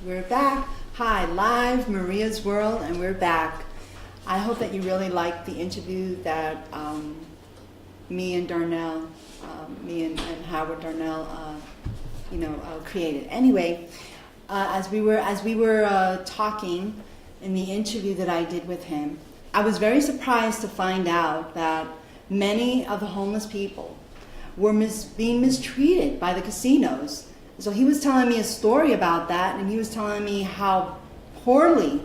We're back. Hi, live Maria's World, and we're back. I hope that you really liked the interview that me and Darnell, and Howard Darnell, created. Anyway, as we were talking in the interview that I did with him, I was very surprised to find out that many of the homeless people were being mistreated by the casinos. So he was telling me a story about that, and he was telling me how poorly,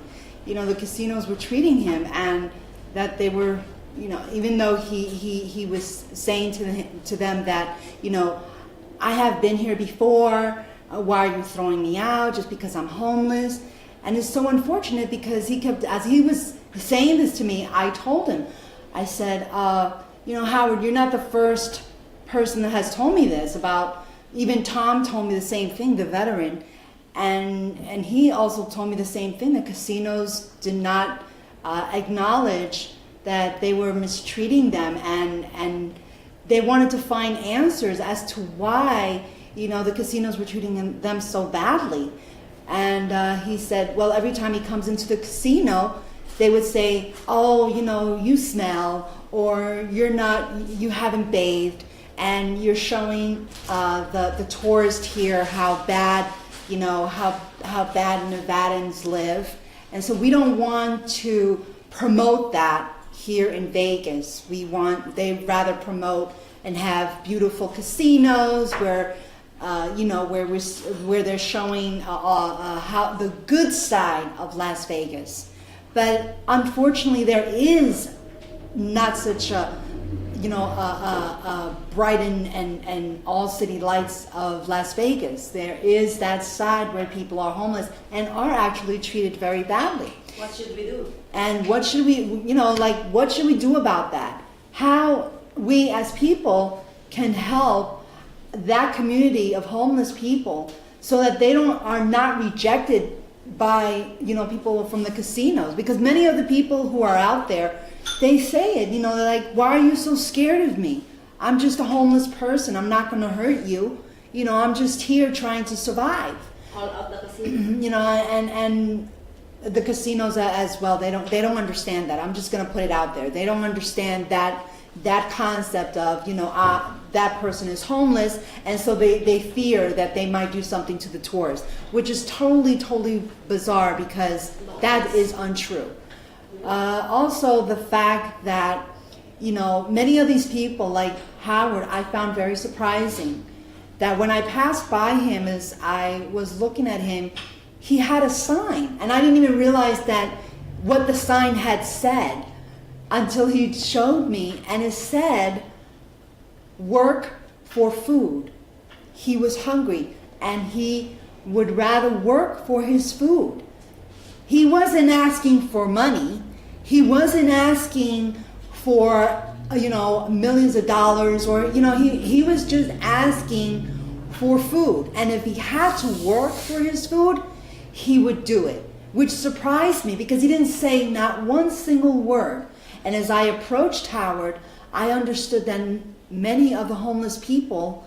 the casinos were treating him, and that they were, even though he was saying to them that, I have been here before. Why are you throwing me out just because I'm homeless? And it's so unfortunate because he kept, as he was saying this to me, I told him, I said, Howard, you're not the first person that has told me this about. Even Tom told me the same thing, the veteran, and he also told me the same thing. The casinos did not acknowledge that they were mistreating them, and they wanted to find answers as to why the casinos were treating them so badly. And he said, well, every time he comes into the casino, they would say, oh, you smell, or you haven't bathed, and you're showing the tourist here how bad, how bad Nevadans live. And so we don't want to promote that here in Vegas. They'd rather promote and have beautiful casinos where, where they're showing how the good side of Las Vegas. But unfortunately, there is not such a bright and all city lights of Las Vegas. There is that side where people are homeless and are actually treated very badly. What should we do? And what should we, what should we do about that? How we as people can help that community of homeless people so that they are not rejected by, people from the casinos. Because many of the people who are out there, they say it, they're like, why are you so scared of me? I'm just a homeless person. I'm not going to hurt you. I'm just here trying to survive. All of the casinos. And the casinos as well, they don't understand that. I'm just going to put it out there. They don't understand that concept of, that person is homeless, and so they fear that they might do something to the tourists, which is totally bizarre because that is untrue. Also, the fact that, many of these people, like Howard, I found very surprising that when I passed by him, as I was looking at him, he had a sign, and I didn't even realize that what the sign had said until he showed me, and it said, work for food. He was hungry, and he would rather work for his food. He wasn't asking for money. He wasn't asking for, millions of dollars, or, he was just asking for food. And if he had to work for his food, he would do it, which surprised me because he didn't say not one single word. And as I approached Howard, I understood that many of the homeless people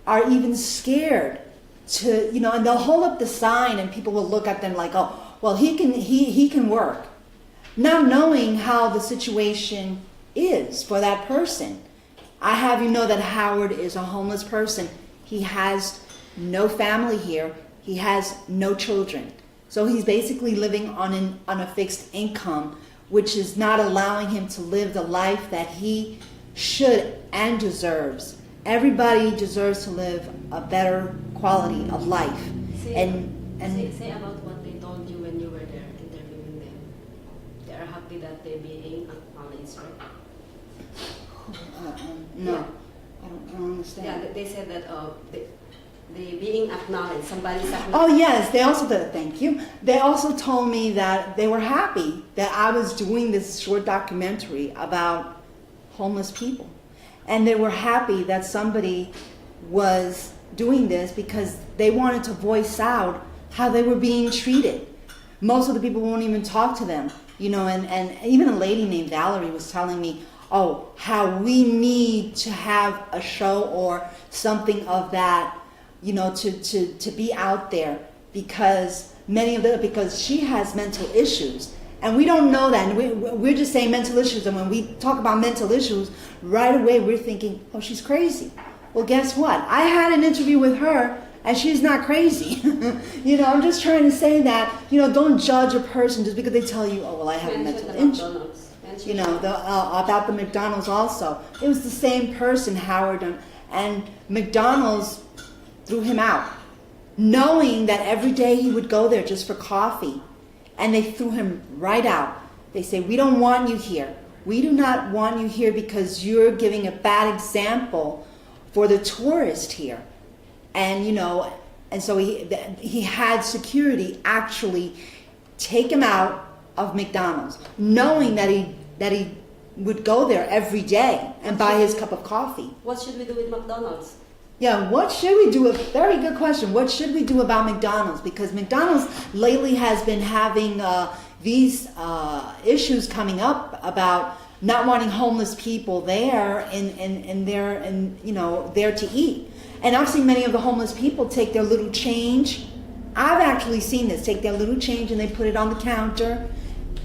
are even scared to, and they'll hold up the sign and people will look at them like, oh, well, he can work. Not knowing how the situation is for that person. I have you know that Howard is a homeless person. He has no family here. He has no children. So he's basically living on a fixed income, which is not allowing him to live the life that he should and deserves. Everybody deserves to live a better quality of life. Say about what they told you when you were there interviewing them. They are happy that they're being acknowledged, right? No, Yeah. I don't understand. Yeah, they said that they being acknowledged. Somebody's acknowledged. Oh yes, they also did. Thank you. They also told me that they were happy that I was doing this short documentary about homeless people, and they were happy that somebody was doing this because they wanted to voice out how they were being treated. Most of the people won't even talk to them, and even a lady named Valerie was telling me, oh, how we need to have a show or something of that, to be out there because many of the, because she has mental issues. And we don't know that. And we're just saying mental issues. And when we talk about mental issues, right away we're thinking, oh, she's crazy. Well, guess what? I had an interview with her and she's not crazy. I'm just trying to say that, don't judge a person just because they tell you, oh, well, I have a mental issue. About the McDonald's also. It was the same person, Howard, and McDonald's threw him out, knowing that every day he would go there just for coffee. And they threw him right out. They say, we don't want you here. We do not want you here because you're giving a bad example for the tourist here. And, and so he had security actually take him out of McDonald's, knowing that he would go there every day and buy his cup of coffee. What should we do with McDonald's? Yeah, what should we do? Very good question. What should we do about McDonald's? Because McDonald's lately has been having these issues coming up about not wanting homeless people there and there to eat. And I've seen many of the homeless people take their little change. I've actually seen this, take their little change and they put it on the counter,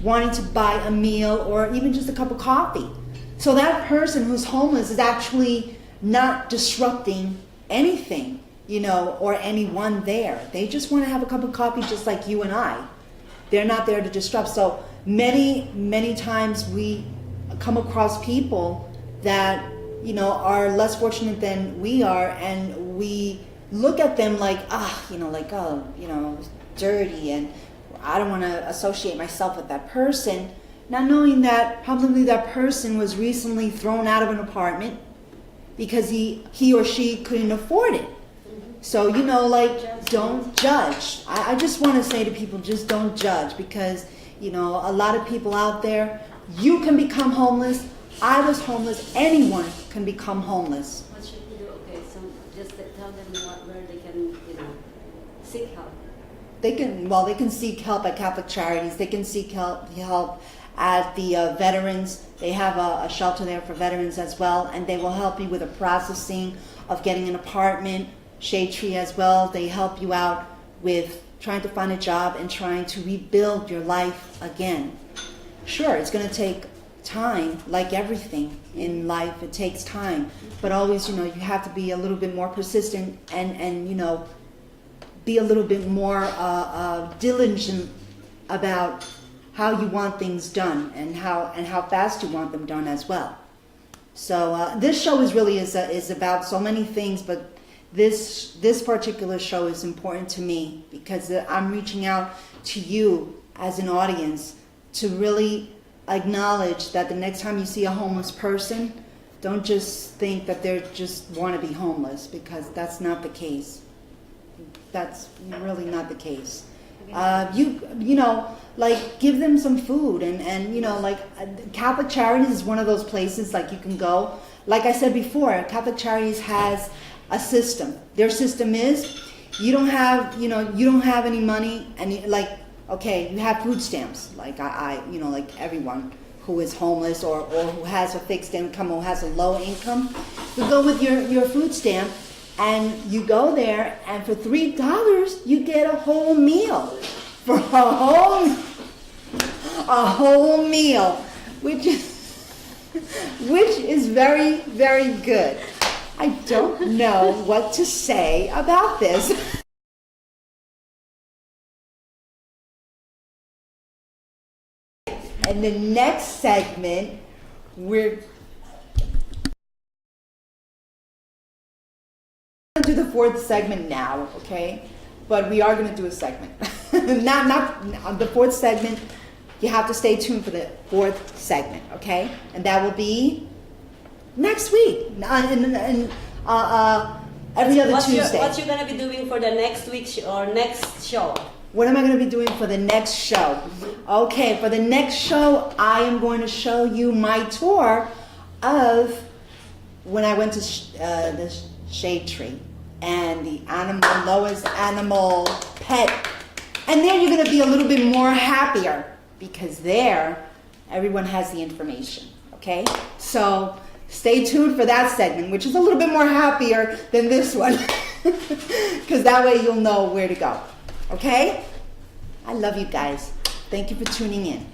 wanting to buy a meal or even just a cup of coffee. So that person who's homeless is actually not disrupting anything, or anyone there. They just want to have a cup of coffee just like you and I. They're not there to disrupt. So many times we come across people that, are less fortunate than we are, and we look at them like, dirty, and I don't want to associate myself with that person, not knowing that probably that person was recently thrown out of an apartment because he or she couldn't afford it. So, don't judge. I just want to say to people, just don't judge, because, a lot of people out there, you can become homeless. I was homeless. Anyone can become homeless. What should we do? Okay, so just tell them where they can, seek help. They can seek help at Catholic Charities. They can seek help at the veterans. They have a shelter there for veterans as well, and they will help you with the processing of getting an apartment. Shade Tree as well. They help you out with trying to find a job and trying to rebuild your life again. Sure, it's going to take time, like everything in life. It takes time, but always, you have to be a little bit more persistent and be a little bit more diligent about how you want things done and how fast you want them done as well. So this show is about so many things, but this particular show is important to me because I'm reaching out to you as an audience to really acknowledge that the next time you see a homeless person, don't just think that they just want to be homeless, because that's not the case. That's really not the case. Give them some food and Catholic Charities is one of those places you can go. Like I said before, Catholic Charities has a system. Their system is you don't have any money, and you have food stamps. Like everyone who is homeless or who has a fixed income or has a low income, you go with your food stamp. And you go there, and for $3, you get a whole meal. For a whole meal, which is very, very good. I don't know what to say about this. In the next segment, we're do the fourth segment now, okay? But we are going to do a segment. not the fourth segment. You have to stay tuned for the fourth segment, okay? And that will be next week, and every other Tuesday. What you gonna be doing for the next week or next show? What am I going to be doing for the next show? Okay, for the next show, I am going to show you my tour of when I went to the Shade Tree and the Loa's animal pet. And there you're going to be a little bit more happier, because there everyone has the information, okay? So stay tuned for that segment, which is a little bit more happier than this one, because that way you'll know where to go, okay? I love you guys. Thank you for tuning in.